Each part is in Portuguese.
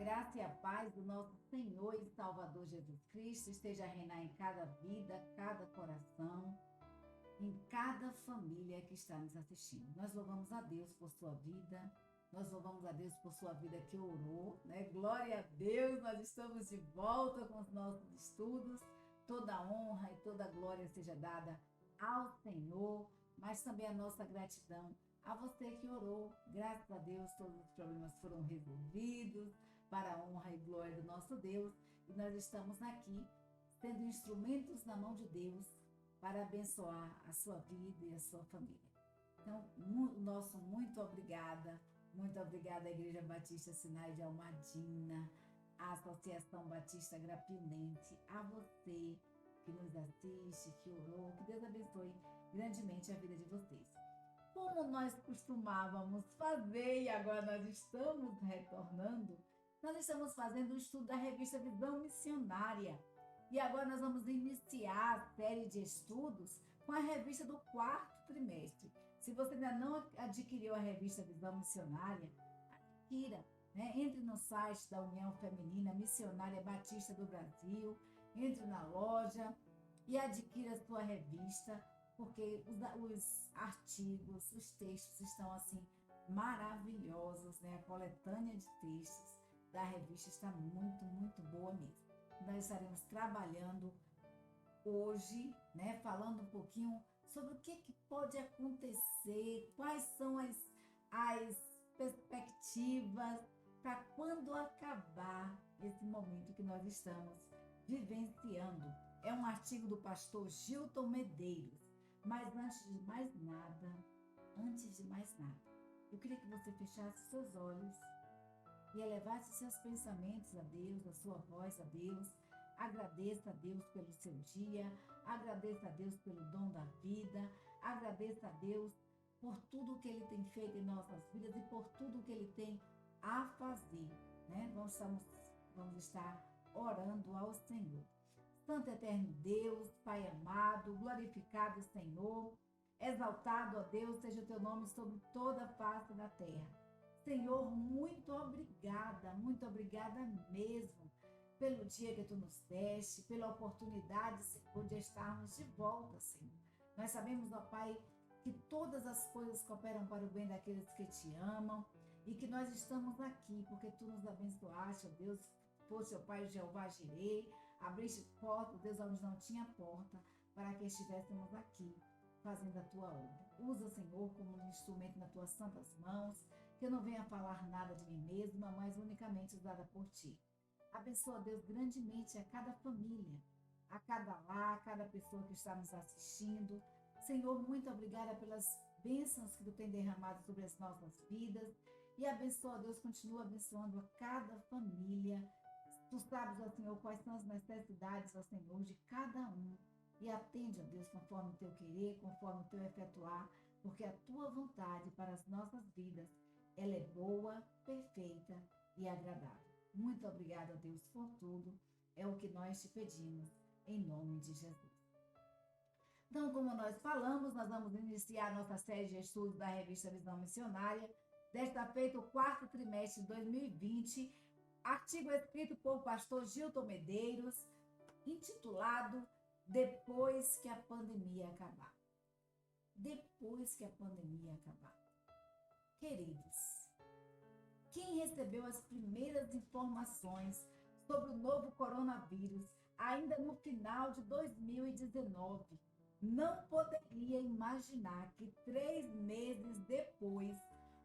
graça e a paz do nosso Senhor e Salvador Jesus Cristo esteja a reinar em cada vida, cada coração, em cada família que está nos assistindo. Nós louvamos a Deus por sua vida, nós louvamos a Deus por sua vida que orou, né? Glória a Deus, nós estamos de volta com os nossos estudos. Toda honra e toda glória seja dada ao Senhor, mas também a nossa gratidão a você que orou. Graças a Deus, todos os problemas foram resolvidos para a honra e glória do nosso Deus. E nós estamos aqui sendo instrumentos na mão de Deus para abençoar a sua vida e a sua família. Então, nosso muito obrigada à Igreja Batista Sinai de Almadina, à Associação Batista Grapinense, a você que nos assiste, que orou, que Deus abençoe grandemente a vida de vocês. Como nós costumávamos fazer e agora nós estamos retornando, nós estamos fazendo o estudo da revista Visão Missionária. E agora nós vamos iniciar a série de estudos com a revista do quarto trimestre. Se você ainda não adquiriu a revista Visão Missionária, adquira, né? Entre no site da União Feminina Missionária Batista do Brasil, entre na loja e adquira a sua revista, porque os artigos, os textos estão assim maravilhosos, né? A coletânea de textos da revista está muito, muito boa mesmo. Nós estaremos trabalhando hoje, né? Falando um pouquinho sobre o que pode acontecer, quais são as perspectivas para quando acabar esse momento que nós estamos vivenciando. É um artigo do pastor Gilton Medeiros. Mas antes de mais nada, eu queria que você fechasse seus olhos e elevasse seus pensamentos a Deus, a sua voz a Deus. Agradeça a Deus pelo seu dia, agradeça a Deus pelo dom da vida, agradeça a Deus por tudo que Ele tem feito em nossas vidas e por tudo que Ele tem a fazer, né? Vamos estar orando ao Senhor. Santo eterno Deus, Pai amado, glorificado Senhor, exaltado, ó Deus, seja o teu nome sobre toda a face da terra. Senhor, muito obrigada mesmo pelo dia que tu nos deste, pela oportunidade, Senhor, de estarmos de volta, Senhor. Nós sabemos, ó Pai, que todas as coisas cooperam para o bem daqueles que te amam e que nós estamos aqui porque tu nos abençoaste, ó Deus. Fosse, ó Pai, Jeová Jireh, abriste porta, Deus, onde não tinha porta, para que estivéssemos aqui, fazendo a tua obra. Usa, Senhor, como um instrumento nas tuas santas mãos, que eu não venha falar nada de mim mesma, mas unicamente usada por ti. Abençoa, Deus, grandemente a cada família, a cada lar, a cada pessoa que está nos assistindo. Senhor, muito obrigada pelas bênçãos que tu tem derramado sobre as nossas vidas. E abençoa, Deus, continua abençoando a cada família. Tu sabes, ó Senhor, quais são as necessidades, ó Senhor, de cada um. E atende, ó Deus, conforme o teu querer, conforme o teu efetuar, porque a tua vontade para as nossas vidas, ela é boa, perfeita e agradável. Muito obrigada, Deus, por tudo. É o que nós te pedimos, em nome de Jesus. Então, como nós falamos, nós vamos iniciar a nossa série de estudos da revista Visão Missionária, desta feita o quarto trimestre de 2020, artigo escrito por o pastor Gilton Medeiros, intitulado Depois que a Pandemia Acabar. Depois que a pandemia acabar. Queridos, quem recebeu as primeiras informações sobre o novo coronavírus ainda no final de 2019 não poderia imaginar que 3 meses depois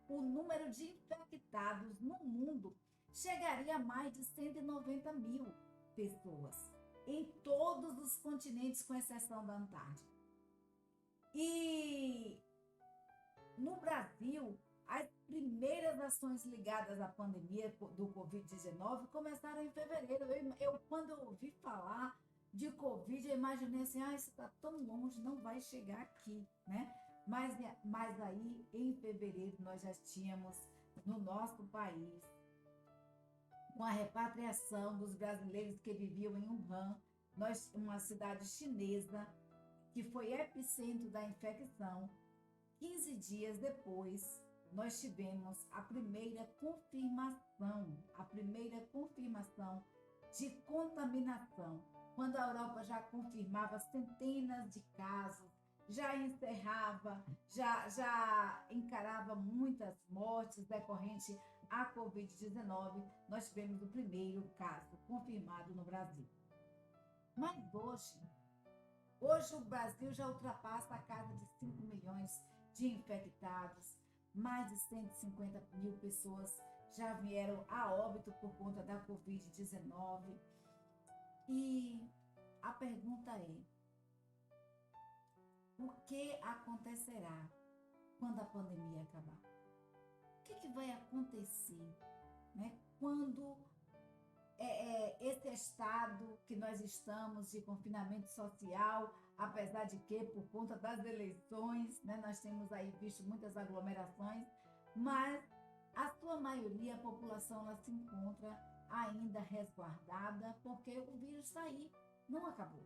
o número de infectados no mundo chegaria a mais de 190 mil pessoas em todos os continentes, com exceção da Antártica. E no Brasil, as primeiras ações ligadas à pandemia do Covid-19 começaram em fevereiro. Quando eu ouvi falar de Covid, eu imaginei assim, isso está tão longe, não vai chegar aqui, né? Mas aí, em fevereiro, nós já tínhamos no nosso país com a repatriação dos brasileiros que viviam em Wuhan, uma cidade chinesa que foi epicentro da infecção. 15 dias depois, nós tivemos a primeira confirmação de contaminação, quando a Europa já confirmava centenas de casos, já encerrava, já encarava muitas mortes decorrentes à Covid-19, nós tivemos o primeiro caso confirmado no Brasil. Mas hoje o Brasil já ultrapassa a casa de 5 milhões de infectados, mais de 150 mil pessoas já vieram a óbito por conta da Covid-19. E a pergunta é: o que acontecerá quando a pandemia acabar? O que vai acontecer, né, quando esse estado que nós estamos de confinamento social, apesar de que, por conta das eleições, né, nós temos aí visto muitas aglomerações, mas a sua maioria, a população, ela se encontra ainda resguardada, porque o vírus está aí, não acabou.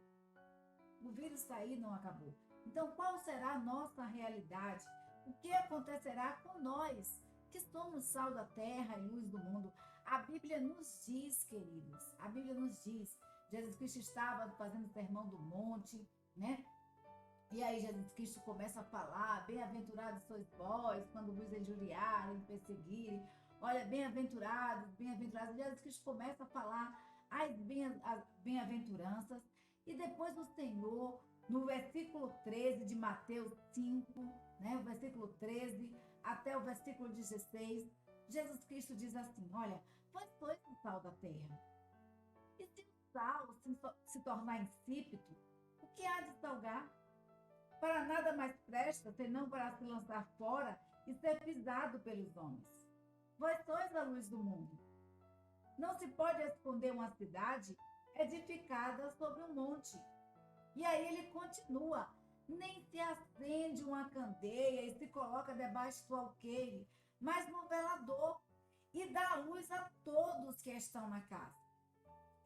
O vírus está aí, não acabou. Então, qual será a nossa realidade? O que acontecerá com nós, que somos sal da terra e luz do mundo? A Bíblia nos diz, queridos, a Bíblia nos diz, Jesus Cristo estava fazendo o sermão do monte, né? E aí Jesus Cristo começa a falar: bem-aventurados sois vós, quando vos injuriarem, perseguirem. Olha, bem-aventurados, bem-aventurados. Jesus Cristo começa a falar as bem-aventuranças. E depois o Senhor, no versículo 13 de Mateus 5, né, o versículo 13 até o versículo 16, Jesus Cristo diz assim: olha, vós sois o sal da terra. E se o sal se tornar insípido, o que há de salgar? Para nada mais presta, senão para se lançar fora e ser pisado pelos homens. Vós sois a luz do mundo. Não se pode esconder uma cidade edificada sobre um monte. E aí ele continua: nem se acende uma candeia e se coloca debaixo do alqueire, mas no velador, e dá luz a todos que estão na casa.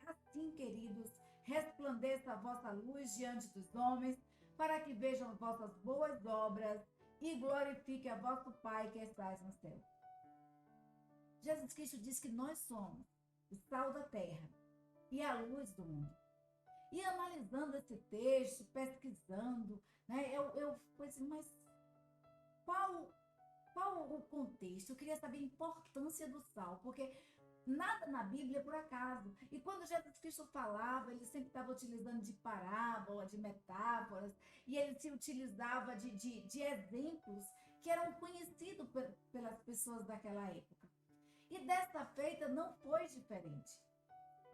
Assim, queridos, resplandeça a vossa luz diante dos homens, para que vejam vossas boas obras e glorifique a vosso Pai que estás no céu. Jesus Cristo diz que nós somos o sal da terra e a luz do mundo. E analisando esse texto, pesquisando, né, eu falei assim, mas qual o contexto? Eu queria saber a importância do sal, porque nada na Bíblia é por acaso. E quando Jesus Cristo falava, ele sempre estava utilizando de parábola, de metáforas, e ele se utilizava de exemplos que eram conhecidos pelas pessoas daquela época. E desta feita não foi diferente.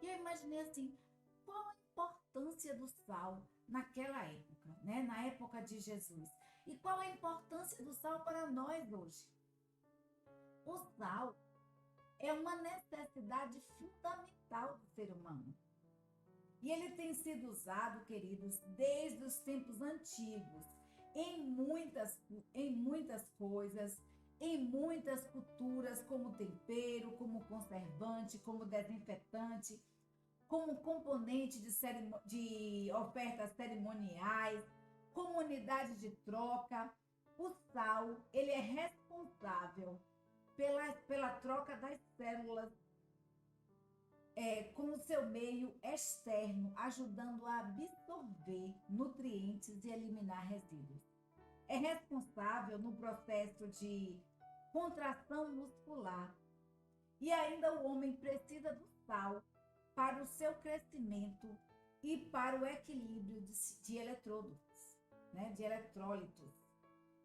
E eu imaginei assim, qual a importância do sal naquela época, né? Na época de Jesus? E qual a importância do sal para nós hoje? O sal é uma necessidade fundamental do ser humano. E ele tem sido usado, queridos, desde os tempos antigos, em muitas coisas, em muitas culturas, como tempero, como conservante, como desinfetante, como componente de ofertas cerimoniais, como unidade de troca. O sal, ele é responsável pela troca das células com o seu meio externo, ajudando a absorver nutrientes e eliminar resíduos. É responsável no processo de contração muscular. E ainda o homem precisa do sal para o seu crescimento e para o equilíbrio de eletrólitos, né? De eletrólitos.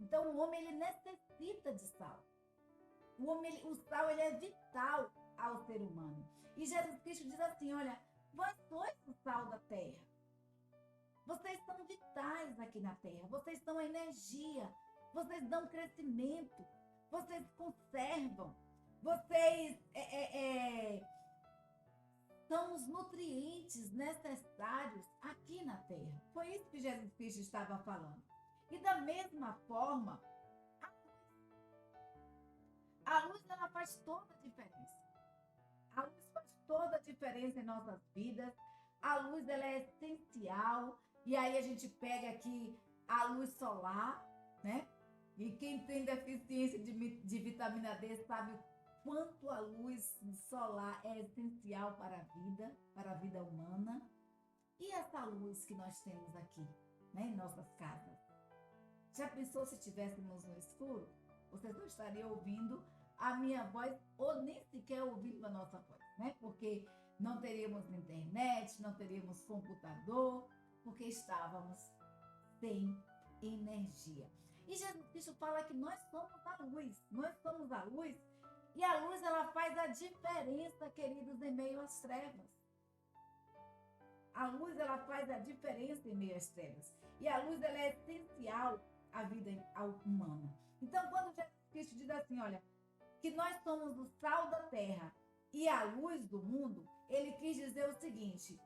Então o homem ele necessita de sal. O sal ele é vital ao ser humano. E Jesus Cristo diz assim: olha, vós sois o sal da terra. Vocês são vitais aqui na terra. Vocês dão energia. Vocês dão crescimento. Vocês conservam. Vocês são os nutrientes necessários aqui na terra. Foi isso que Jesus Cristo estava falando. E da mesma forma, a luz ela faz toda a diferença. A luz faz toda a diferença em nossas vidas. A luz ela é essencial. E aí a gente pega aqui a luz solar, né? E quem tem deficiência de vitamina D sabe o quanto a luz solar é essencial para a vida humana. E essa luz que nós temos aqui, né, em nossas casas? Já pensou se estivéssemos no escuro? Você só estaria ouvindo a minha voz ou nem sequer ouvindo a nossa voz, né? Porque não teríamos internet, não teríamos computador, porque estávamos sem energia. E Jesus Cristo fala que nós somos a luz, e a luz ela faz a diferença, queridos, em meio às trevas. A luz ela faz a diferença em meio às trevas. E a luz ela é essencial à vida humana. Então, quando Jesus Cristo diz assim, olha, que nós somos o sal da terra e a luz do mundo, ele quis dizer o seguinte,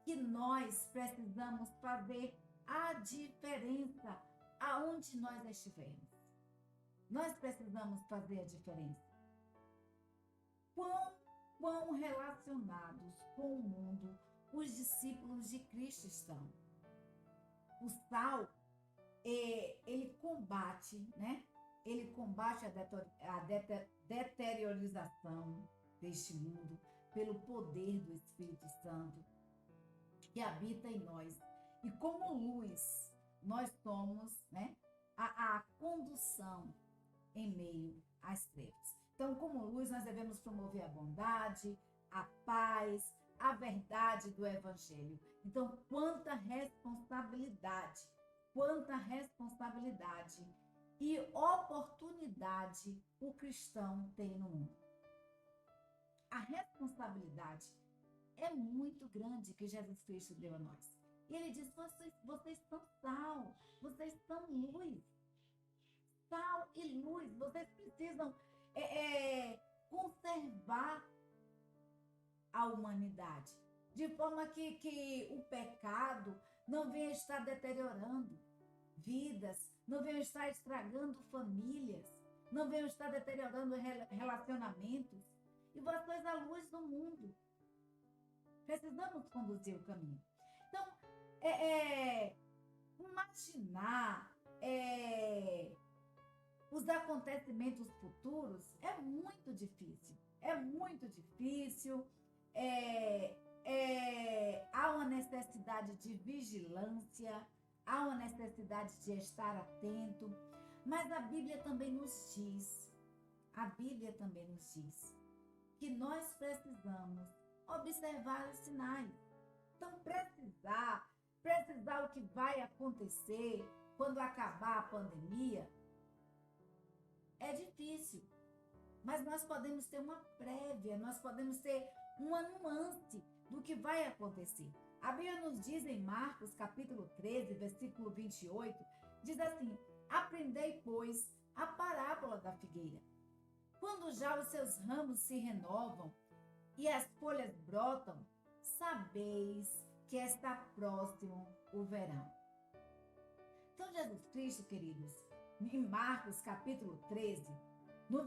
que nós precisamos fazer a diferença aonde nós estivermos. Nós precisamos fazer a diferença. Quão relacionados com o mundo os discípulos de Cristo estão. O sal, ele combate, né? Ele combate a deteriorização deste mundo pelo poder do Espírito Santo que habita em nós. E como luz, nós somos, né, a condução em meio às trevas. Então, como luz, nós devemos promover a bondade, a paz, a verdade do Evangelho. Então, quanta responsabilidade e oportunidade o cristão tem no mundo. A responsabilidade é muito grande que Jesus Cristo deu a nós. E ele diz, vocês são sal, vocês são luz. Sal e luz, vocês precisam conservar a humanidade, de forma que o pecado não venha estar deteriorando vidas, não venha estar estragando famílias, não venha estar deteriorando relacionamentos. E vocês a luz do mundo. Precisamos conduzir o caminho. Então, imaginar os acontecimentos futuros é muito difícil. Há uma necessidade de vigilância, há uma necessidade de estar atento, mas a Bíblia também nos diz que nós precisamos observar os sinais. Então, precisar o que vai acontecer quando acabar a pandemia é difícil. Mas nós podemos ter uma prévia, nós podemos ter uma nuance do que vai acontecer. A Bíblia nos diz em Marcos, capítulo 13, versículo 28, diz assim, aprendei, pois, a parábola da figueira. Quando já os seus ramos se renovam e as folhas brotam, sabeis que está próximo o verão. Então, Jesus Cristo, queridos, em Marcos, capítulo 13, no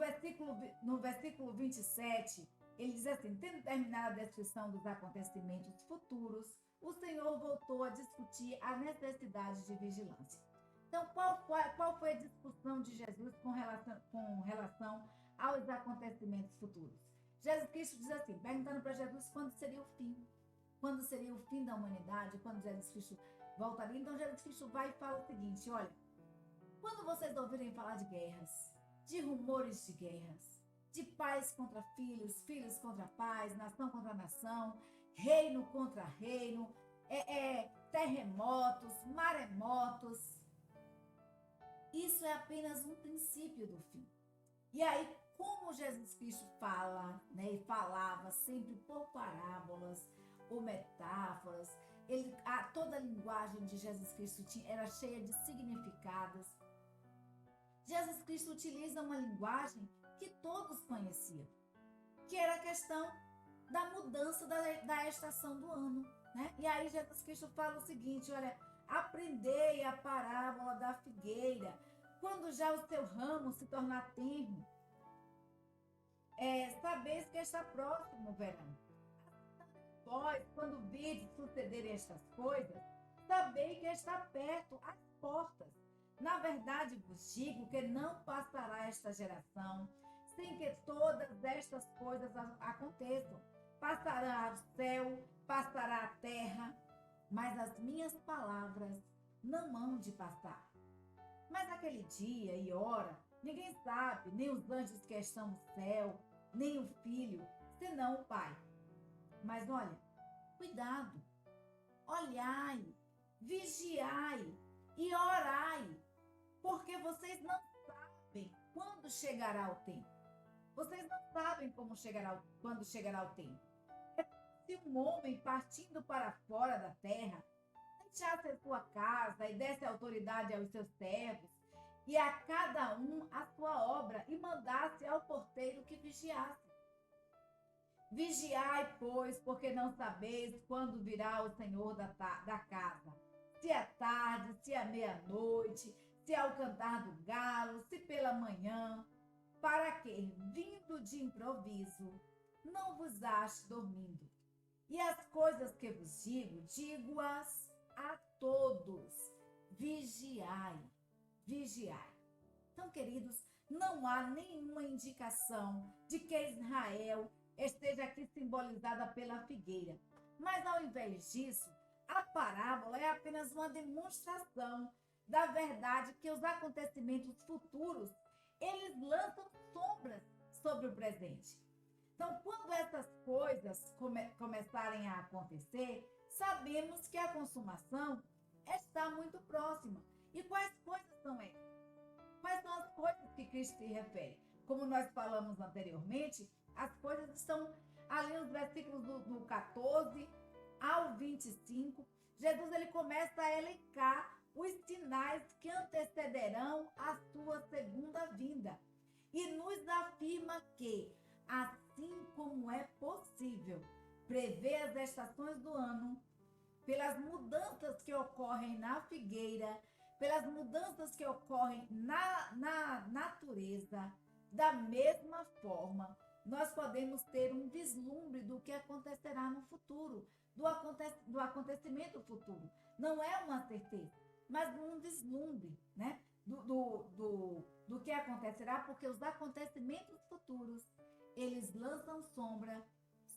versículo 27, ele diz assim, tendo terminado a descrição dos acontecimentos futuros, o Senhor voltou a discutir a necessidade de vigilância. Então, qual foi a discussão de Jesus com relação aos acontecimentos futuros? Jesus Cristo diz assim, perguntando para Jesus quando seria o fim. Quando seria o fim da humanidade, quando Jesus Cristo voltaria. Então, Jesus Cristo vai e fala o seguinte, olha, quando vocês ouvirem falar de guerras, de rumores de guerras, de pais contra filhos, filhos contra pais, nação contra nação, reino contra reino, terremotos, maremotos, isso é apenas um princípio do fim. E aí, como Jesus Cristo fala, né, e falava sempre por parábolas ou metáforas, toda a linguagem de Jesus Cristo era cheia de significados. Jesus Cristo utiliza uma linguagem que todos conheciam, que era a questão da mudança da estação do ano, né? E aí Jesus Cristo fala o seguinte, olha, aprendei a parábola da figueira, quando já o seu ramo se tornar tenro, sabeis que está próximo o verão. Vós, quando virdes sucederem estas coisas, sabeis que está perto, às portas. Na verdade vos digo que não passará esta geração sem que todas estas coisas aconteçam. Passará o céu, passará a terra, mas as minhas palavras não hão de passar. Mas aquele dia e hora, ninguém sabe, nem os anjos que estão no céu, nem o Filho, senão o Pai. Mas olha, cuidado, olhai, vigiai e orai, porque vocês não sabem quando chegará o tempo. Vocês não sabem quando chegará o tempo. É se um homem partindo para fora da terra deixasse a sua casa e desse autoridade aos seus servos, e a cada um a sua obra, e mandasse ao porteiro que vigiasse. Vigiai, pois, porque não sabeis quando virá o Senhor da casa. Se é tarde, se é meia-noite, se ao cantar do galo, se pela manhã, para que, vindo de improviso, não vos ache dormindo. E as coisas que vos digo, digo-as a todos. Vigiai, vigiai. Então, queridos, não há nenhuma indicação de que Israel esteja aqui simbolizada pela figueira. Mas, ao invés disso, a parábola é apenas uma demonstração da verdade que os acontecimentos futuros, eles lançam sombras sobre o presente. Então, quando essas coisas começarem a acontecer, sabemos que a consumação está muito próxima. E quais coisas são essas? Quais são as coisas que Cristo se refere? Como nós falamos anteriormente, as coisas estão ali nos versículos do 14 ao 25. Jesus ele começa a elencar os sinais que antecederão a sua segunda vinda. E nos afirma que, assim como é possível prever as estações do ano, pelas mudanças que ocorrem na figueira, pelas mudanças que ocorrem na natureza, da mesma forma, nós podemos ter um vislumbre do que acontecerá no futuro, do acontecimento futuro. Não é uma certeza, mas um vislumbre, né? Do que acontecerá, porque os acontecimentos futuros, eles lançam sombra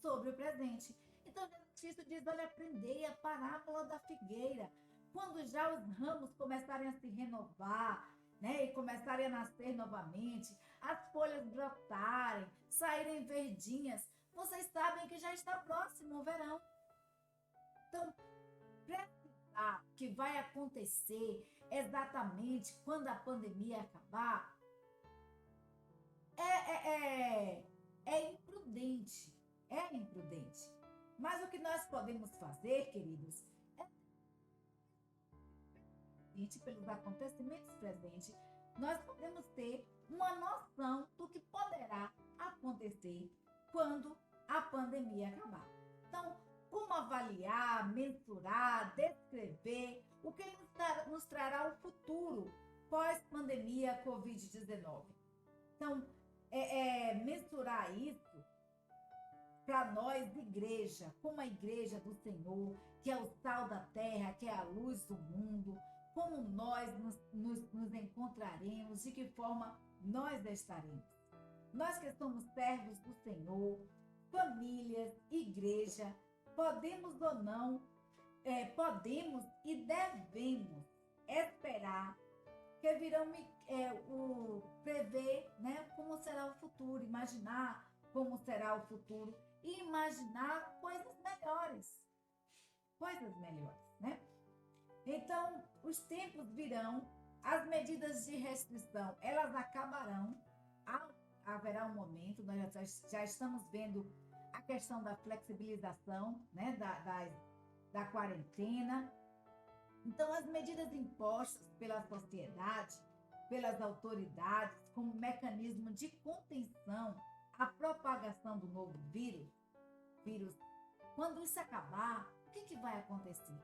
sobre o presente. Então, Jesus diz, olha, aprendei a parábola da figueira. Quando já os ramos começarem a se renovar, né, e começarem a nascer novamente, as folhas brotarem, saírem verdinhas, vocês sabem que já está próximo o verão. Então, precisar que vai acontecer exatamente quando a pandemia acabar é imprudente. É imprudente. Mas o que nós podemos fazer, queridos, pelos acontecimentos presentes, nós podemos ter uma noção do que poderá acontecer quando a pandemia acabar. Então, como avaliar, mensurar, descrever o que nos trará o futuro pós-pandemia Covid-19? Então, mensurar isso para nós, igreja, como a igreja do Senhor, que é o sal da terra, que é a luz do mundo, como nós nos encontraremos, de que forma nós estaremos. Nós que somos servos do Senhor, famílias, igreja, podemos ou não, podemos e devemos esperar que virão prever, né, como será o futuro, imaginar como será o futuro e imaginar coisas melhores, né? Então, os tempos virão, as medidas de restrição, elas acabarão, haverá um momento, nós já estamos vendo a questão da flexibilização, né, da quarentena. Então, as medidas impostas pela sociedade, pelas autoridades, como mecanismo de contenção à propagação do novo vírus, quando isso acabar, o que vai acontecer?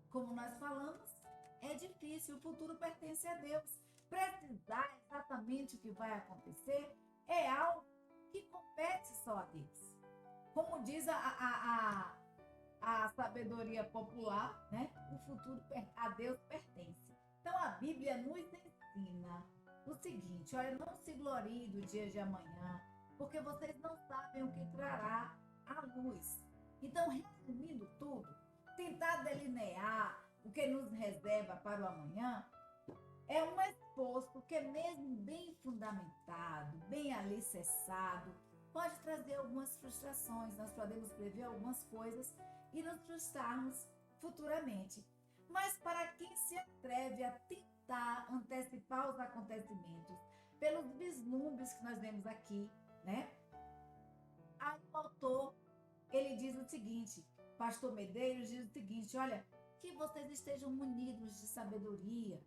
Como nós falamos, é difícil, o futuro pertence a Deus. Precisar exatamente o que vai acontecer é algo que compete só a Deus. Como diz a a sabedoria popular, né? O futuro a Deus pertence. Então a Bíblia nos ensina o seguinte: olha, não se glorie do dia de amanhã, porque vocês não sabem o que trará a luz. Então, resumindo tudo, tentar delinear o que nos reserva para o amanhã é um esforço que, mesmo bem fundamentado, bem alicerçado, pode trazer algumas frustrações. Nós podemos prever algumas coisas e nos frustrarmos futuramente. Mas para quem se atreve a tentar antecipar os acontecimentos pelos vislumbres que nós vemos aqui, né? Aí o autor, ele diz o seguinte, Pastor Medeiros diz o seguinte: olha, que vocês estejam munidos de sabedoria,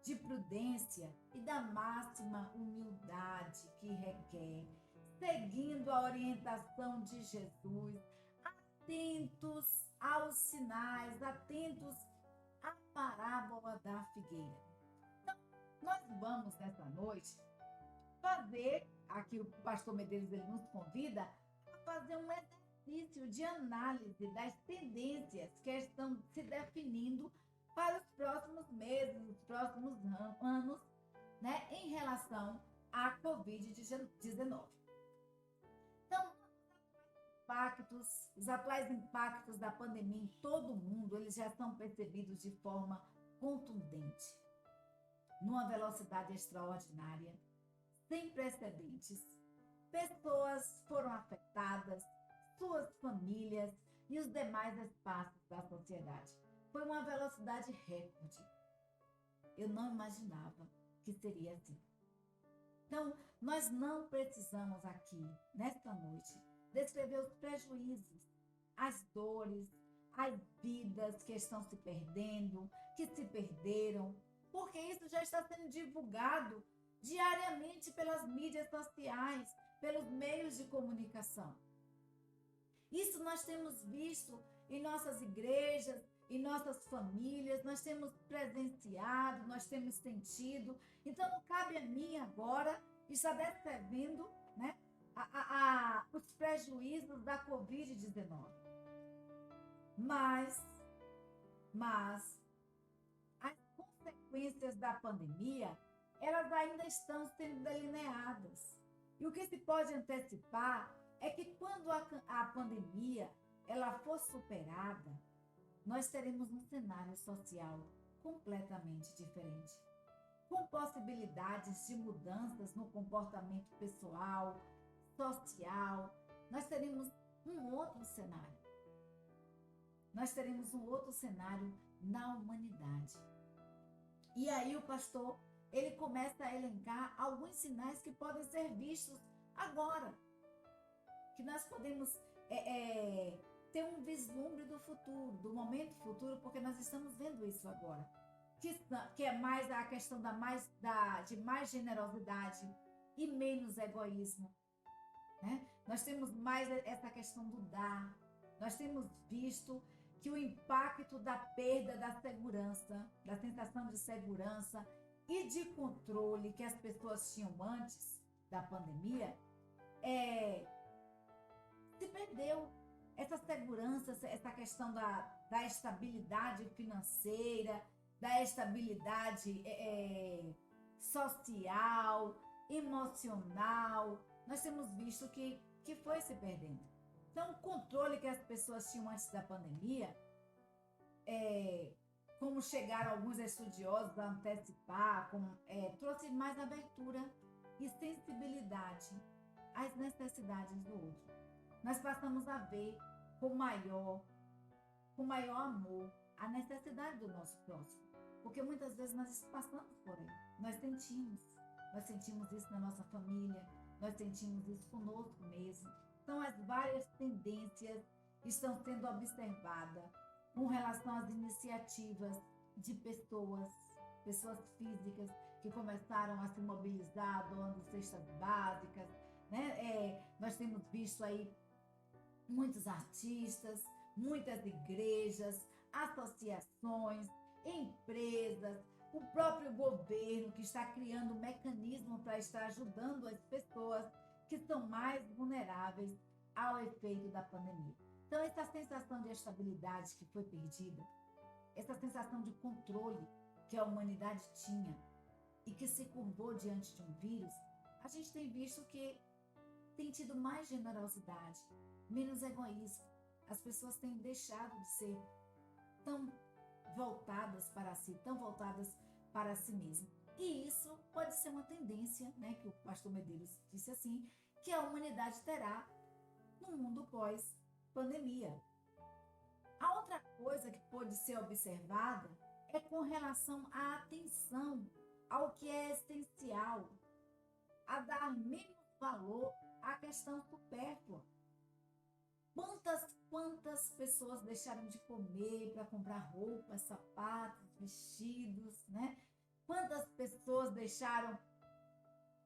de prudência e da máxima humildade que requer, seguindo a orientação de Jesus, atentos aos sinais, atentos à parábola da figueira. Então, nós vamos nessa noite fazer, aqui o pastor Medeiros ele nos convida a fazer um exercício de análise das tendências que estão se definindo para os próximos meses, os próximos anos, né, em relação à Covid-19. Então, os atuais impactos da pandemia em todo o mundo, eles já são percebidos de forma contundente, numa velocidade extraordinária, sem precedentes. Pessoas foram afetadas, suas famílias e os demais espaços da sociedade. Foi uma velocidade recorde. Eu não imaginava que seria assim. Então, nós não precisamos aqui, nesta noite, descrever os prejuízos, as dores, as vidas que estão se perdendo, que se perderam, porque isso já está sendo divulgado diariamente pelas mídias sociais, pelos meios de comunicação. Isso nós temos visto em nossas igrejas, em nossas famílias, nós temos presenciado, nós temos sentido. Então, não cabe a mim agora estar descrevendo, né, os prejuízos da Covid-19. Mas as consequências da pandemia, elas ainda estão sendo delineadas. E o que se pode antecipar é que quando a pandemia ela for superada, nós teremos um cenário social completamente diferente, com possibilidades de mudanças no comportamento pessoal, social. Nós teremos um outro cenário. Nós teremos um outro cenário na humanidade. E aí o pastor, ele começa a elencar alguns sinais que podem ser vistos agora, que nós podemos ter um vislumbre do futuro, do momento futuro, porque nós estamos vendo isso agora, que é mais a questão de mais generosidade e menos egoísmo, né? Nós temos mais essa questão do dar. Nós temos visto que o impacto da perda da segurança, da sensação de segurança e de controle que as pessoas tinham antes da pandemia, se perdeu. Essa segurança, essa questão da estabilidade financeira, da estabilidade social, emocional, nós temos visto que foi se perdendo. Então, o controle que as pessoas tinham antes da pandemia, como chegaram alguns estudiosos a antecipar, trouxe mais abertura e sensibilidade às necessidades do outro. Nós passamos a ver com maior amor a necessidade do nosso próximo, porque muitas vezes nós passamos por aí, nós sentimos isso na nossa família, nós sentimos isso conosco mesmo. Então, as várias tendências estão sendo observadas com relação às iniciativas de pessoas físicas que começaram a se mobilizar, doando cestas básicas, né? Nós temos visto aí muitos artistas, muitas igrejas, associações, empresas, o próprio governo que está criando um mecanismo para estar ajudando as pessoas que são mais vulneráveis ao efeito da pandemia. Então, essa sensação de estabilidade que foi perdida, essa sensação de controle que a humanidade tinha e que se curvou diante de um vírus, a gente tem visto que tem tido mais generosidade, menos egoísmo. As pessoas têm deixado de ser tão voltadas para si, tão voltadas para si mesmas. E isso pode ser uma tendência, né, que o pastor Medeiros disse assim, que a humanidade terá no mundo pós-pandemia. A outra coisa que pode ser observada é com relação à atenção ao que é essencial, a dar menos valor à questão supérflua. Quantas pessoas deixaram de comer para comprar roupas, sapatos, vestidos, né? Quantas pessoas deixaram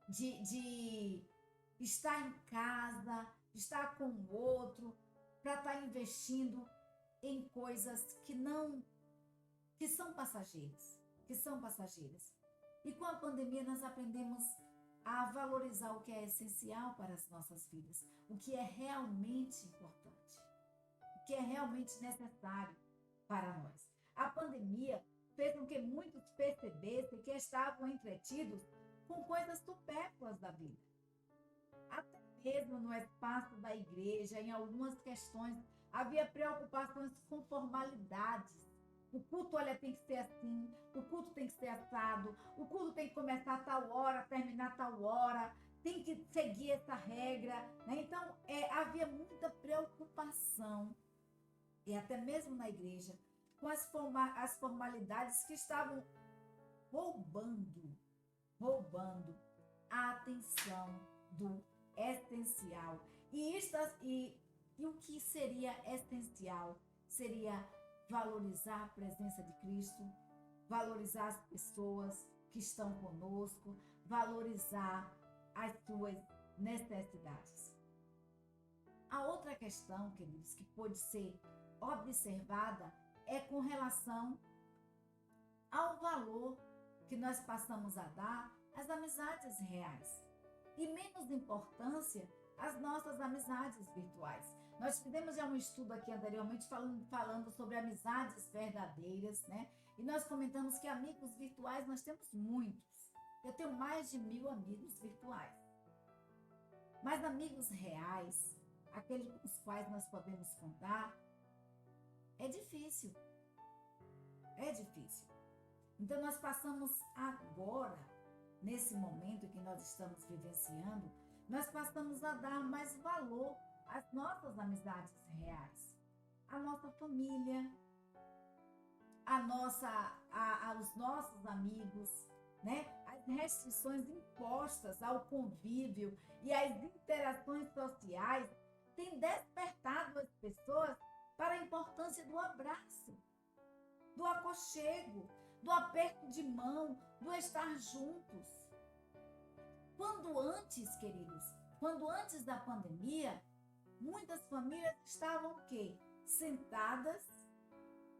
de estar em casa, estar com o outro, para estar investindo em coisas que são passageiras. E com a pandemia nós aprendemos a valorizar o que é essencial para as nossas vidas, o que é realmente importante, o que é realmente necessário para nós. A pandemia fez com que muitos percebessem que estavam entretidos com coisas supérfluas da vida. Até mesmo no espaço da igreja, em algumas questões, havia preocupações com formalidades. O culto, olha, tem que ser assim, o culto tem que ser assado, o culto tem que começar a tal hora, terminar a tal hora, tem que seguir essa regra, né? Então, havia muita preocupação, e até mesmo na igreja, com as formalidades que estavam roubando a atenção do essencial. E o que seria essencial seria valorizar a presença de Cristo, valorizar as pessoas que estão conosco, valorizar as suas necessidades. A outra questão, queridos, que pode ser observada é com relação ao valor que nós passamos a dar às amizades reais e menos importância às nossas amizades virtuais. Nós fizemos já um estudo aqui anteriormente falando sobre amizades verdadeiras, né? E nós comentamos que amigos virtuais nós temos muitos. Eu tenho mais de 1000 amigos virtuais. Mas amigos reais, aqueles com os quais nós podemos contar, é difícil. É difícil. Então nós passamos agora, nesse momento que nós estamos vivenciando, nós passamos a dar mais valor às nossas amizades reais, à nossa família, aos nossos amigos, né? As restrições impostas ao convívio e às interações sociais têm despertado as pessoas para a importância do abraço, do aconchego, do aperto de mão, do estar juntos. Quando antes da pandemia, muitas famílias estavam o quê? Sentadas,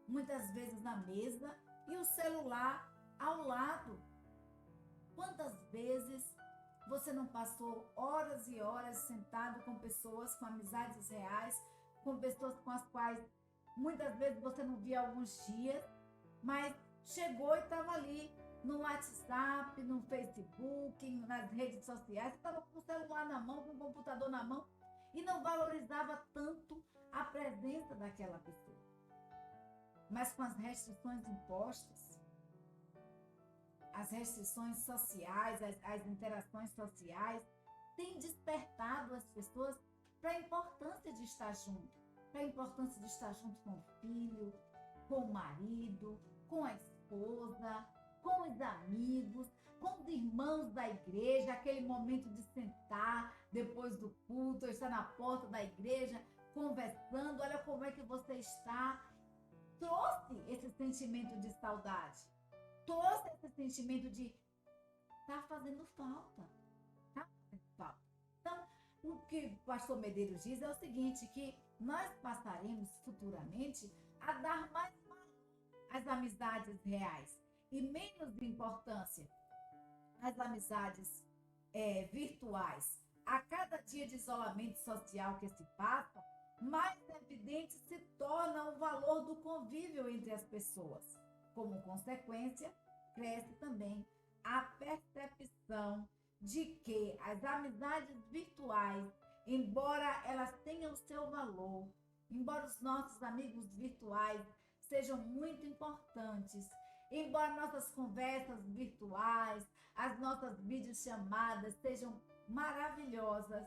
muitas vezes na mesa, e o celular ao lado. Quantas vezes você não passou horas e horas sentado com pessoas, com amizades reais, com pessoas com as quais muitas vezes você não via há alguns dias, mas chegou e estava ali no WhatsApp, no Facebook, nas redes sociais, estava com o celular na mão, com o computador na mão e não valorizava tanto a presença daquela pessoa. Mas com as restrições impostas, as restrições sociais, as interações sociais, têm despertado as pessoas para a importância de estar junto, para a importância de estar junto com o filho, com o marido, com a esposa, com os amigos, com os irmãos da igreja, aquele momento de sentar depois do culto, estar na porta da igreja, conversando, olha como é que você está. Trouxe esse sentimento de saudade, trouxe esse sentimento de tá fazendo falta, tá fazendo falta. Então, o que o pastor Medeiros diz é o seguinte, que nós passaremos futuramente a dar mais valor às amizades reais e menos importância às amizades virtuais. A cada dia de isolamento social que se passa, mais evidente se torna o valor do convívio entre as pessoas. Como consequência, cresce também a percepção de que as amizades virtuais, embora elas tenham o seu valor, embora os nossos amigos virtuais sejam muito importantes, embora nossas conversas virtuais, as nossas videochamadas sejam maravilhosas,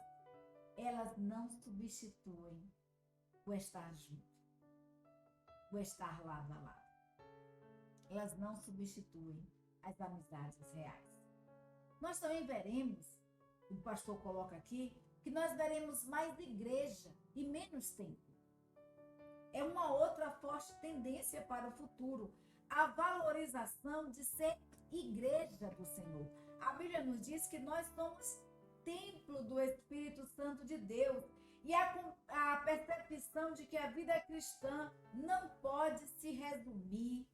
elas não substituem o estar junto, o estar lado a lado. Elas não substituem as amizades reais. Nós também veremos, o pastor coloca aqui, que nós veremos mais igreja e menos templo. É uma outra forte tendência para o futuro, a valorização de ser igreja do Senhor. A Bíblia nos diz que nós somos templo do Espírito Santo de Deus, e a percepção de que a vida cristã não pode se resumir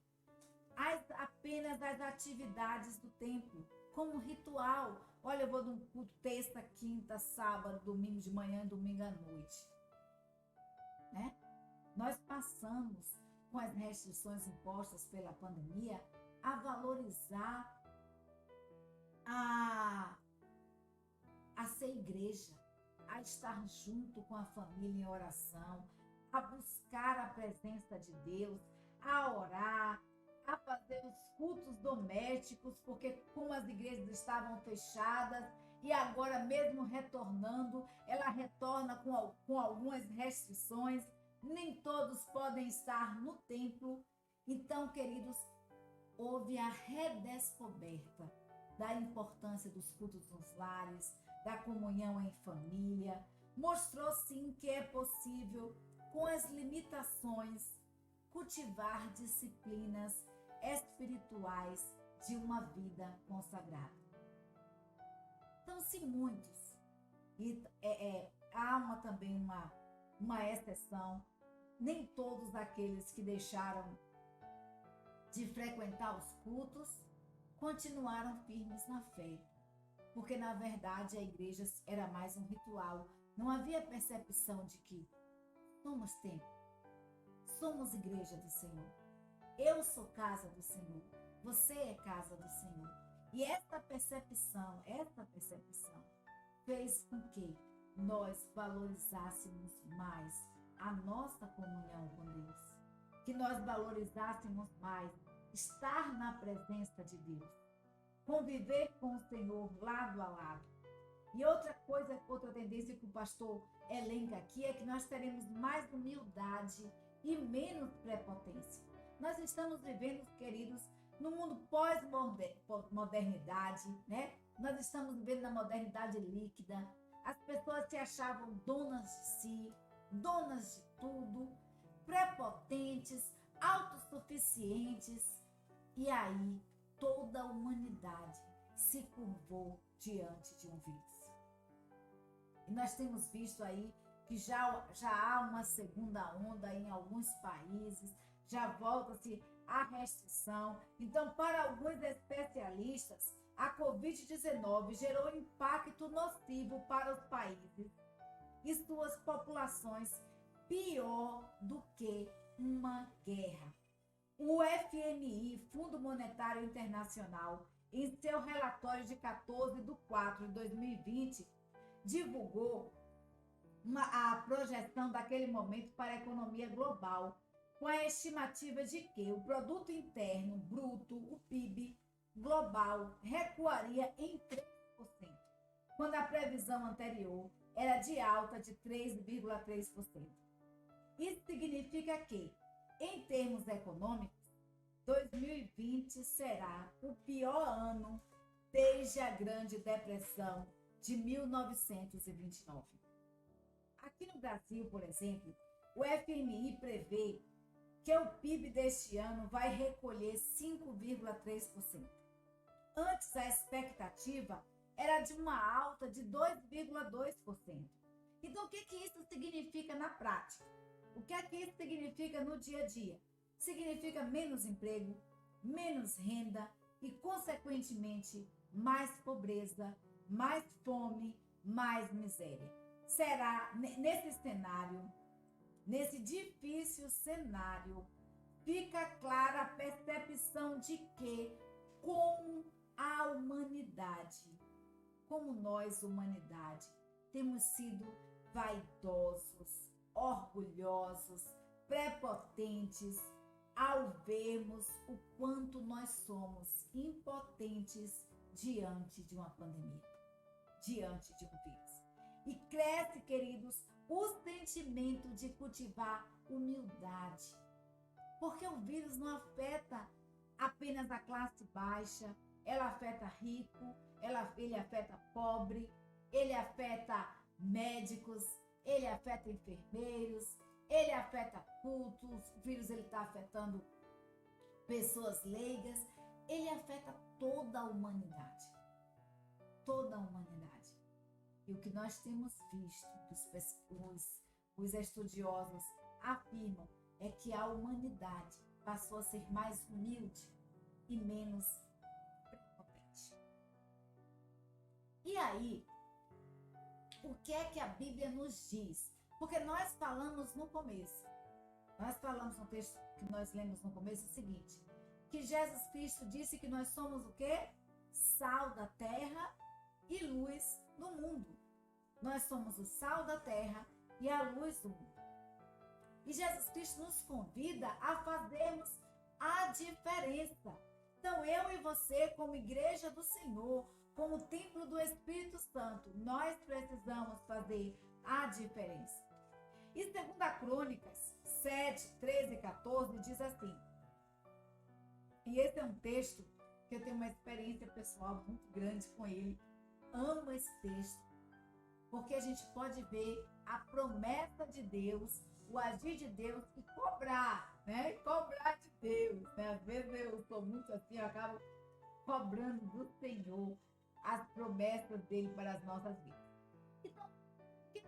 apenas às atividades do templo, como ritual. Olha, eu vou de um culto terça, quinta, sábado, domingo de manhã, domingo à noite. Né? Nós passamos, com as restrições impostas pela pandemia, a valorizar a ser igreja, a estar junto com a família em oração, a buscar a presença de Deus, a orar, a fazer os cultos domésticos, porque como as igrejas estavam fechadas e agora mesmo retornando, ela retorna com algumas restrições, nem todos podem estar no templo. Então, queridos, houve a redescoberta da importância dos cultos nos lares, da comunhão em família. Mostrou sim que é possível, com as limitações, cultivar disciplinas espirituais de uma vida consagrada. Então, se muitos, e há também uma exceção, nem todos aqueles que deixaram de frequentar os cultos continuaram firmes na fé, porque na verdade a igreja era mais um ritual. Não havia percepção de que somos templo, somos igreja do Senhor. Eu sou casa do Senhor, você é casa do Senhor. E esta percepção fez com que nós valorizássemos mais a nossa comunhão com Deus, que nós valorizássemos mais estar na presença de Deus, conviver com o Senhor lado a lado. E outra tendência que o pastor elenca aqui é que nós teremos mais humildade e menos prepotência. Nós estamos vivendo, queridos, no mundo pós-modernidade, né? Nós estamos vivendo na modernidade líquida. As pessoas se achavam donas de si, donas de tudo, prepotentes, autossuficientes. E aí, toda a humanidade se curvou diante de um vírus. E nós temos visto aí que já há uma segunda onda em alguns países, já volta-se a restrição. Então, para alguns especialistas, a Covid-19 gerou impacto nocivo para os países e suas populações pior do que uma guerra. O FMI, Fundo Monetário Internacional, em seu relatório de 14/4/2020, divulgou a projeção daquele momento para a economia global, com a estimativa de que o Produto Interno Bruto, o PIB global, recuaria em 3%, quando a previsão anterior era de alta de 3,3%. Isso significa que, em termos econômicos, 2020 será o pior ano desde a Grande Depressão de 1929. Aqui no Brasil, por exemplo, o FMI prevê que o PIB deste ano vai recolher 5,3%. Antes, a expectativa era de uma alta de 2,2%. Então, o que isso significa na prática? O que isso significa no dia a dia? Significa menos emprego, menos renda e, consequentemente, mais pobreza, mais fome, mais miséria. Será, nesse cenário, nesse difícil cenário, fica clara a percepção de que, como a humanidade, como nós, humanidade, temos sido vaidosos, orgulhosos, prepotentes, ao vermos o quanto nós somos impotentes diante de uma pandemia, diante de um vírus. E cresce, queridos, o sentimento de cultivar humildade, porque o vírus não afeta apenas a classe baixa, ela afeta rico, ele afeta pobre, ele afeta médicos, ele afeta enfermeiros, ele afeta cultos, o vírus está afetando pessoas leigas, ele afeta toda a humanidade. Toda a humanidade. E o que nós temos visto, os estudiosos afirmam, é que a humanidade passou a ser mais humilde e menos prepotente. E aí, o que é que a Bíblia nos diz? Porque nós falamos no começo, nós falamos no texto que nós lemos no começo o seguinte, que Jesus Cristo disse que nós somos o quê? Sal da terra e luz do mundo. Nós somos o sal da terra e a luz do mundo. E Jesus Cristo nos convida a fazermos a diferença. Então, eu e você, como igreja do Senhor, como templo do Espírito Santo, nós precisamos fazer a diferença. E 2 Crônicas 7, 13 e 14 diz assim, e esse é um texto que eu tenho uma experiência pessoal muito grande com ele, amo esse texto, porque a gente pode ver a promessa de Deus, o agir de Deus e cobrar, né? Cobrar de Deus, né? Às vezes eu sou muito assim, eu acabo cobrando do Senhor as promessas dele para as nossas vidas. Então, o que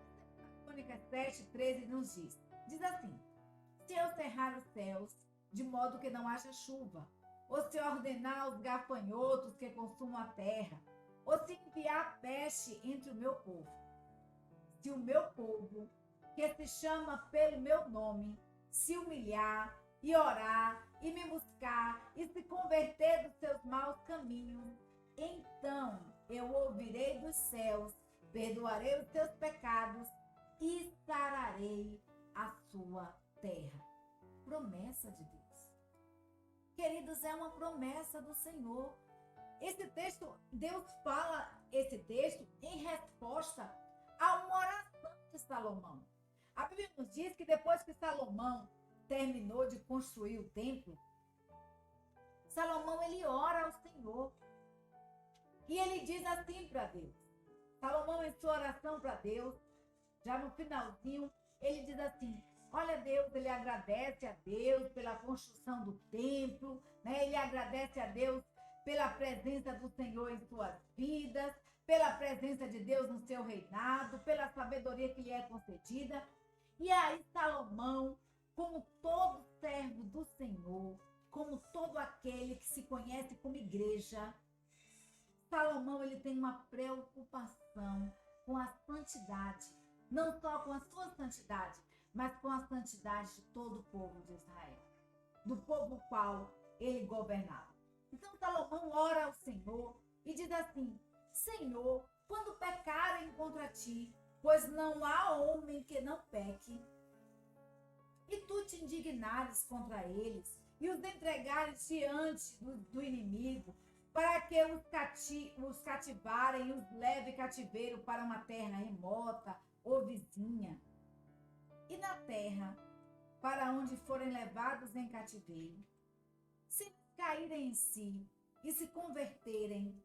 Crônicas 7, 13 nos diz? Diz assim, se eu cerrar os céus, de modo que não haja chuva, ou se ordenar os gafanhotos que consumam a terra, ou se enviar peste entre o meu povo, se o meu povo, que se chama pelo meu nome, se humilhar e orar e me buscar e se converter dos seus maus caminhos, então eu ouvirei dos céus, perdoarei os seus pecados e sararei a sua terra. Promessa de Deus. Queridos, é uma promessa do Senhor. Esse texto, Deus fala esse texto em resposta a uma oração de Salomão. A Bíblia nos diz que depois que Salomão terminou de construir o templo, Salomão ele ora ao Senhor. E ele diz assim para Deus. Salomão, em sua oração para Deus, já no finalzinho, ele diz assim, olha Deus, ele agradece a Deus pela construção do templo, né? Ele agradece a Deus pela presença do Senhor em suas vidas, pela presença de Deus no seu reinado, pela sabedoria que lhe é concedida. E aí Salomão, como todo servo do Senhor, como todo aquele que se conhece como igreja, Salomão ele tem uma preocupação com a santidade, não só com a sua santidade, mas com a santidade de todo o povo de Israel, do povo qual ele governava. Então Salomão ora ao Senhor e diz assim, Senhor, quando pecarem contra ti, pois não há homem que não peque, e tu te indignares contra eles e os entregares diante do inimigo, para que os cativarem e os leve cativeiro para uma terra remota ou vizinha. E na terra, para onde forem levados em cativeiro, se caírem em si e se converterem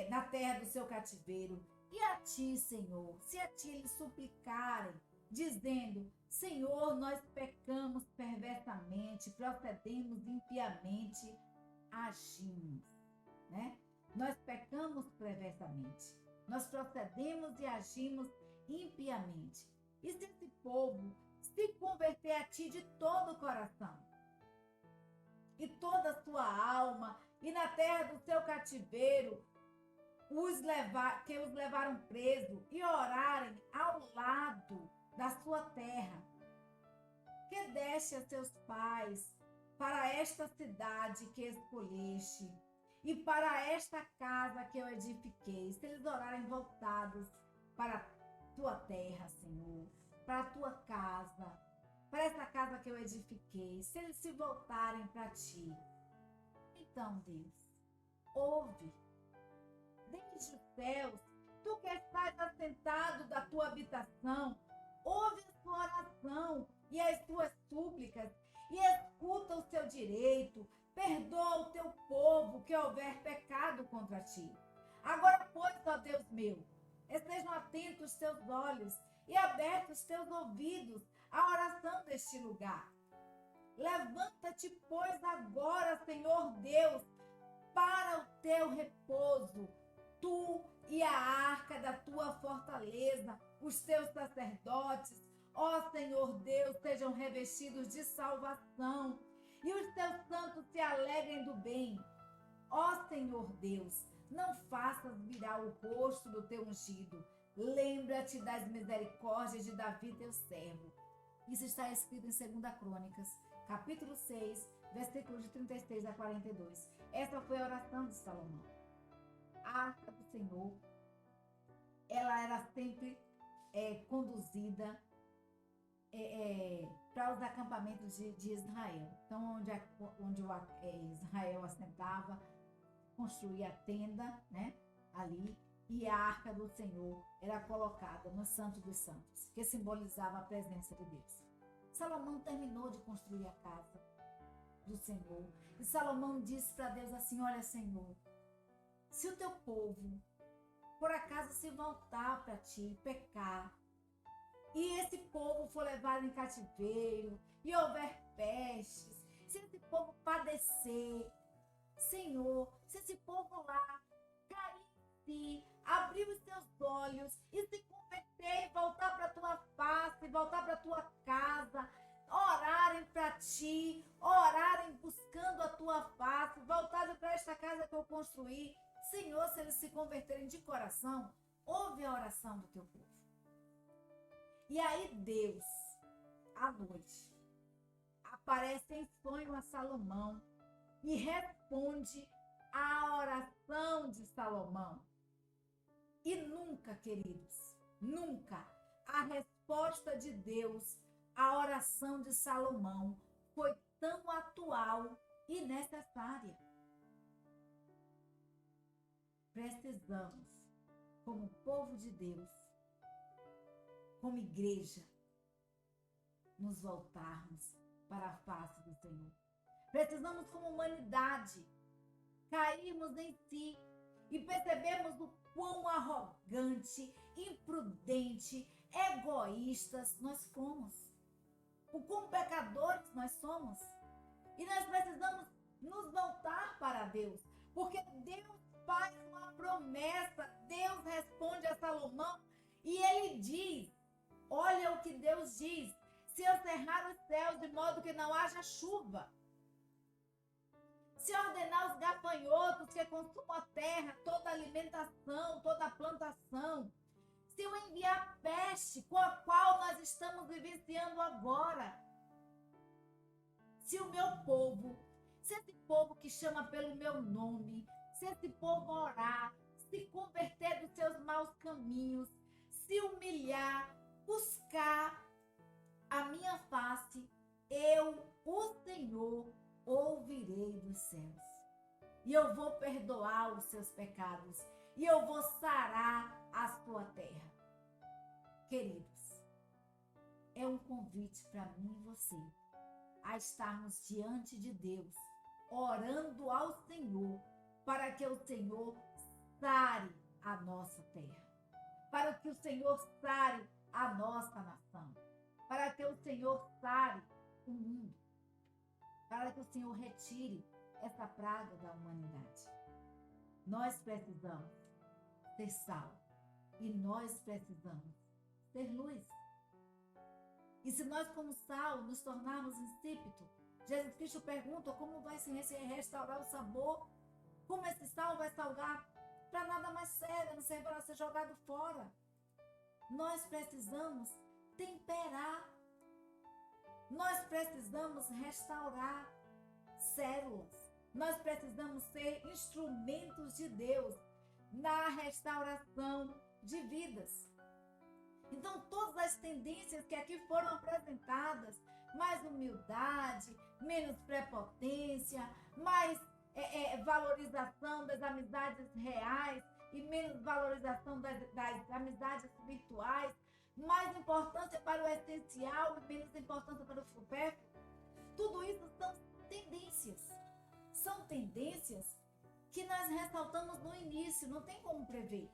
na terra do seu cativeiro, e a ti, Senhor, se a ti eles suplicarem, dizendo, Senhor, nós pecamos perversamente, procedemos impiamente, agimos, né? Nós pecamos perversamente, nós procedemos e agimos impiamente. E se esse povo se converter a ti de todo o coração e toda a sua alma, e na terra do seu cativeiro que os levaram presos e orarem ao lado da sua terra, que deste a seus pais para esta cidade que escolheste e para esta casa que eu edifiquei, se eles orarem voltados para a tua terra, Senhor, para a tua casa, para essa casa que eu edifiquei, se eles se voltarem para ti, então, Deus, ouve, desde os céus, tu que estás assentado da tua habitação, ouve a sua oração e as suas súplicas e escuta o seu direito, perdoa o teu povo que houver pecado contra ti. Agora, pois, ó Deus meu, estejam atentos os teus olhos e abertos os teus ouvidos à oração deste lugar. Levanta-te, pois, agora, Senhor Deus, para o teu repouso, tu e a arca da tua fortaleza, os teus sacerdotes, ó Senhor Deus, sejam revestidos de salvação, e os teus santos se alegrem do bem. Ó Senhor Deus, não faças virar o rosto do teu ungido. Lembra-te das misericórdias de Davi, teu servo. Isso está escrito em 2 Crônicas, capítulo 6, versículos de 36 a 42. Essa foi a oração de Salomão. A arca do Senhor, ela era sempre conduzida para os acampamentos de Israel. Então, onde Israel assentava, construía a tenda, né, ali, e a arca do Senhor era colocada no Santo dos Santos, que simbolizava a presença de Deus. Salomão terminou de construir a casa do Senhor, e Salomão disse para Deus assim: olha, Senhor, se o teu povo por acaso se voltar para ti, pecar, e esse povo for levado em cativeiro, e houver pestes, se esse povo padecer, Senhor, se esse povo lá cair em si, abrir os seus olhos e se converter e voltar para a tua face, voltar para a tua casa, orarem para ti, orarem buscando a tua face, voltarem para esta casa que eu construí, Senhor, se eles se converterem de coração, ouve a oração do teu povo. E aí Deus, à noite, aparece em sonho a Salomão e responde à oração de Salomão. E nunca, queridos, nunca a resposta de Deus à oração de Salomão foi tão atual e necessária. Precisamos, como povo de Deus, como igreja, nos voltarmos para a face do Senhor. Precisamos, como humanidade, cairmos em si e percebermos o quão arrogante, imprudente, egoístas nós fomos. O quão pecadores nós somos. E nós precisamos nos voltar para Deus, porque Deus faz uma promessa. Deus responde a Salomão e ele diz, olha o que Deus diz: se eu cerrar os céus de modo que não haja chuva, se ordenar os gafanhotos que consumam a terra, toda a alimentação, toda a plantação, se eu enviar peste, com a qual nós estamos vivenciando agora, se o meu povo, se esse povo que chama pelo meu nome, se esse povo orar, se converter dos seus maus caminhos, se humilhar, buscar a minha face, eu, o Senhor, ouvirei dos céus. E eu vou perdoar os seus pecados. E eu vou sarar a sua terra. Queridos, é um convite para mim e você a estarmos diante de Deus, orando ao Senhor, para que o Senhor sare a nossa terra, para que o Senhor sare a nossa nação, para que o Senhor sare o mundo, para que o Senhor retire essa praga da humanidade. Nós precisamos ser sal e nós precisamos ser luz. E se nós, como sal, nos tornarmos insípidos, Jesus Cristo pergunta como vai se restaurar o sabor, como esse sal vai salgar para nada mais serve, não serve para ser jogado fora. Nós precisamos temperar. Nós precisamos restaurar células. Nós precisamos ser instrumentos de Deus na restauração de vidas. Então, todas as tendências que aqui foram apresentadas, mais humildade, menos prepotência, mais valorização das amizades reais e menos valorização das amizades virtuais, mais importância para o essencial e menos importância para o supérfluo. Tudo isso são tendências. São tendências que nós ressaltamos no início, não tem como prever.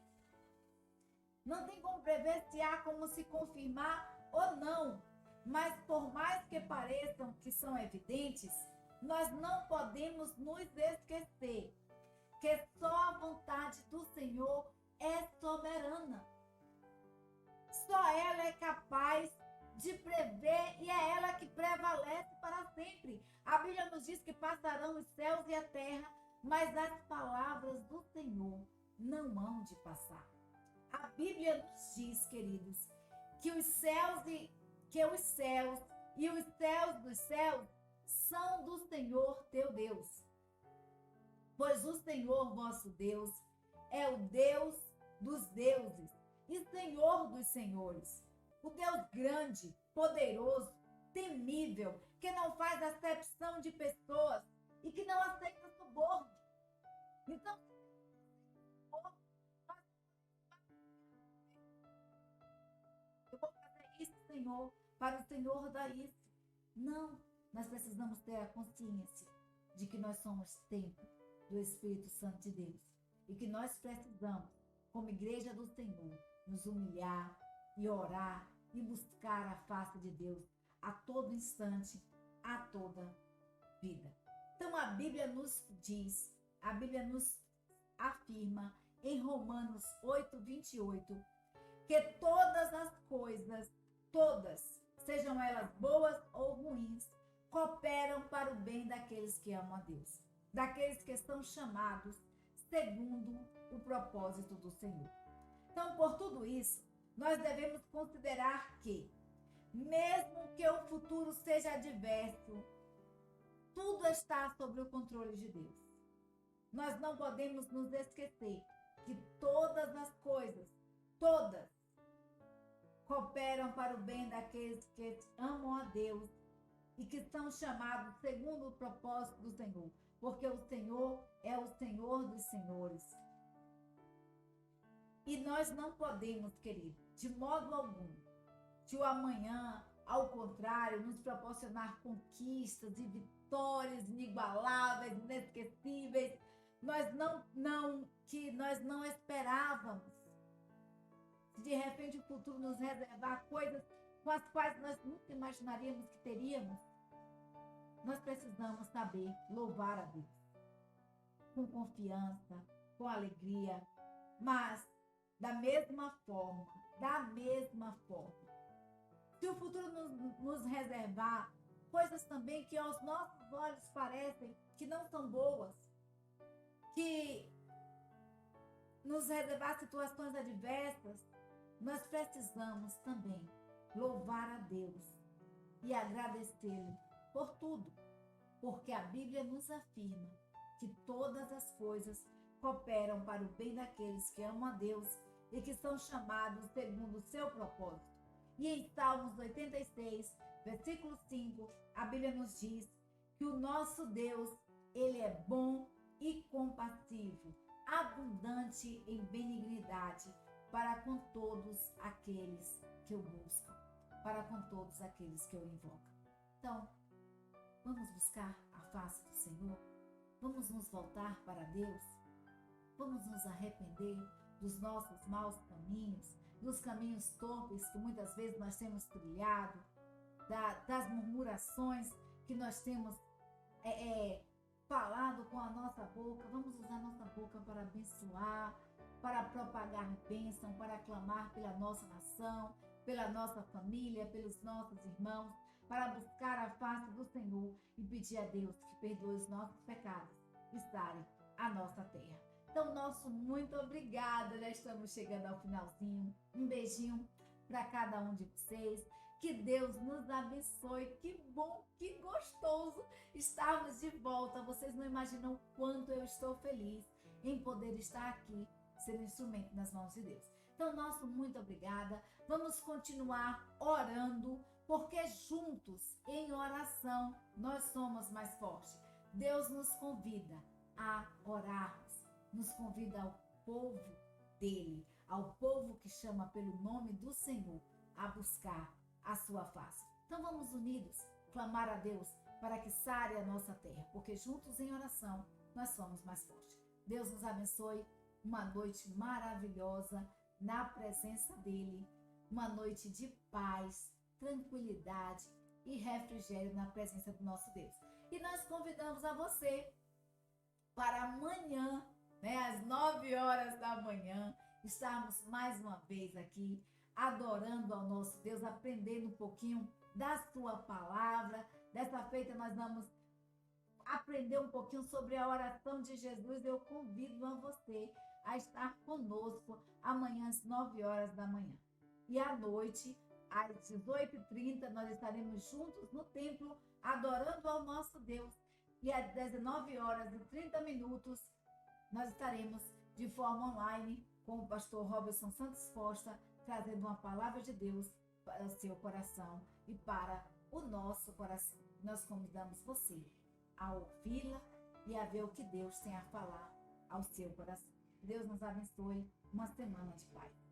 Não tem como prever se há como se confirmar ou não. Mas por mais que pareçam que são evidentes, nós não podemos nos esquecer que só a vontade do Senhor é soberana. Só ela é capaz de prever e é ela que prevalece para sempre. A Bíblia nos diz que passarão os céus e a terra, mas as palavras do Senhor não hão de passar. A Bíblia nos diz, queridos, que os céus e os céus dos céus são do Senhor teu Deus. Pois o Senhor vosso Deus é o Deus dos deuses e Senhor dos senhores. O Deus grande, poderoso, temível, que não faz acepção de pessoas e que não aceita suborno. Então, eu vou fazer isso, Senhor, para o Senhor dar isso. Não, nós precisamos ter a consciência de que nós somos templo do Espírito Santo de Deus e que nós precisamos, como igreja do Senhor, nos humilhar e orar e buscar a face de Deus a todo instante, a toda vida. Então a Bíblia nos diz, a Bíblia nos afirma em Romanos 8:28, que todas as coisas, todas, sejam elas boas ou ruins, cooperam para o bem daqueles que amam a Deus, daqueles que estão chamados segundo o propósito do Senhor. Então, por tudo isso, nós devemos considerar que, mesmo que o futuro seja adverso, tudo está sob o controle de Deus. Nós não podemos nos esquecer que todas as coisas, todas, cooperam para o bem daqueles que amam a Deus e que são chamados segundo o propósito do Senhor, porque o Senhor é o Senhor dos senhores. E nós não podemos, querido, de modo algum, se o amanhã, ao contrário, nos proporcionar conquistas e vitórias inigualáveis, inesquecíveis, que nós não esperávamos. Se de repente o futuro nos reservar coisas com as quais nós nunca imaginaríamos que teríamos, nós precisamos saber louvar a Deus com confiança, com alegria, mas da mesma forma, se o futuro nos reservar coisas também que aos nossos olhos parecem que não são boas, que nos reservar situações adversas, nós precisamos também louvar a Deus e agradecê-lo por tudo, porque a Bíblia nos afirma que todas as coisas cooperam para o bem daqueles que amam a Deus e que são chamados segundo o seu propósito. E em Salmos 86, versículo 5, a Bíblia nos diz que o nosso Deus, ele é bom e compassivo, abundante em benignidade para com todos aqueles que o buscam, para com todos aqueles que o invocam. Então, vamos buscar a face do Senhor? Vamos nos voltar para Deus? Vamos nos arrepender dos nossos maus caminhos, dos caminhos torpes que muitas vezes nós temos trilhado, das murmurações que nós temos falado com a nossa boca. Vamos usar a nossa boca para abençoar, para propagar bênção, para clamar pela nossa nação, pela nossa família, pelos nossos irmãos, para buscar a face do Senhor e pedir a Deus que perdoe os nossos pecados e sare a nossa terra. Então, nosso muito obrigada. Já estamos chegando ao finalzinho. Um beijinho para cada um de vocês. Que Deus nos abençoe. Que bom, que gostoso estarmos de volta. Vocês não imaginam o quanto eu estou feliz em poder estar aqui, ser um instrumento nas mãos de Deus. Então, nosso muito obrigada. Vamos continuar orando, porque juntos, em oração, nós somos mais fortes. Deus nos convida a orarmos, nos convida ao povo dele, ao povo que chama pelo nome do Senhor, a buscar a sua face. Então vamos unidos clamar a Deus para que sare a nossa terra, porque juntos em oração nós somos mais fortes. Deus nos abençoe, uma noite maravilhosa na presença dele, uma noite de paz, tranquilidade e refrigério na presença do nosso Deus. E nós convidamos a você para amanhã, às 9 horas da manhã, estarmos mais uma vez aqui adorando ao nosso Deus, aprendendo um pouquinho da sua palavra. Dessa feita nós vamos aprender um pouquinho sobre a oração de Jesus. Eu convido a você a estar conosco amanhã às 9 horas da manhã. E à noite, às 18h30, nós estaremos juntos no templo adorando ao nosso Deus. E às 19h30, nós estaremos de forma online com o pastor Robertson Santos Costa, trazendo uma palavra de Deus para o seu coração e para o nosso coração. Nós convidamos você a ouvi-la e a ver o que Deus tem a falar ao seu coração. Deus nos abençoe. Uma semana de paz.